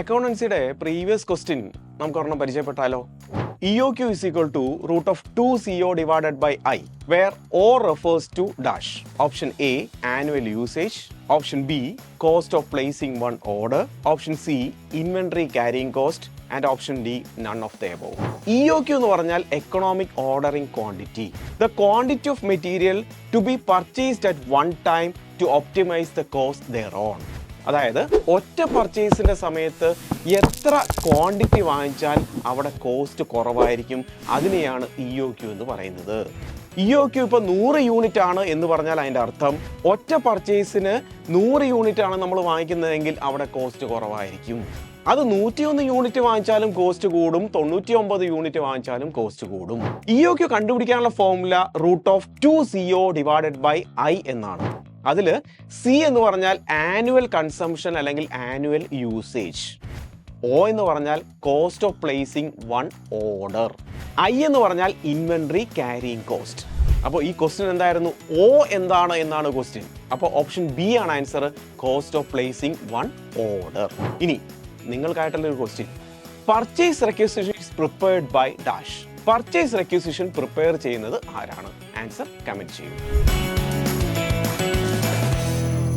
അക്കൗണ്ടൻസിയുടെ previous question നമുക്ക് ഒരെണ്ണം പരിചയപ്പെട്ടാലോ? EOQ is equal to root of 2CO divided by I, where O refers to dash. Option A, annual usage. Option B, cost of placing one order. Option C, inventory carrying cost. And option D, none of the above. EOQ എന്ന് പറഞ്ഞാൽ economic ordering quantity. The quantity of material to be purchased at one time to optimize the cost thereon. അതായത് ഒറ്റ പർച്ചേസിൻ്റെ സമയത്ത് എത്ര quantity വാങ്ങിച്ചാൽ അവിടെ cost കുറവായിരിക്കും, അതിനെയാണ് EOQ എന്ന് പറയുന്നത്. EOQ ഇപ്പോൾ 100 യൂണിറ്റ് ആണ് എന്ന് പറഞ്ഞാൽ അതിൻ്റെ അർത്ഥം ഒറ്റ പർച്ചേസിന് 100 യൂണിറ്റ് ആണ് നമ്മൾ വാങ്ങിക്കുന്നതെങ്കിൽ അവിടെ കോസ്റ്റ് കുറവായിരിക്കും. അത് 101 യൂണിറ്റ് വാങ്ങിച്ചാലും കോസ്റ്റ് കൂടും, 99 യൂണിറ്റ് വാങ്ങിച്ചാലും കോസ്റ്റ് കൂടും. EOQ കണ്ടുപിടിക്കാനുള്ള formula √2CO divided by I എന്നാണ്. അതിൽ C എന്ന് പറഞ്ഞാൽ ആനുവൽ കൺസംഷൻ അല്ലെങ്കിൽ ആനുവൽ യൂസേജ്, O എന്ന് പറഞ്ഞാൽ cost of placing one order, I എന്ന് പറഞ്ഞാൽ ഇൻവെന്ററി ക്യാരിയിങ് കോസ്റ്റ്. അപ്പോൾ ഈ ക്വസ്റ്റ്യൻ എന്തായിരുന്നു? O എന്താണ് എന്നാണ് ക്വസ്റ്റ്യൻ. അപ്പോൾ ഓപ്ഷൻ ബി ആണ് answer, cost of placing one order. ഇനി നിങ്ങൾക്കായിട്ടുള്ള ഒരു question, purchase requisition is prepared by dash. Purchase requisition prepare ചെയ്യുന്നത് ആരാണ്? ആൻസർ കമന്റ് ചെയ്യൂ.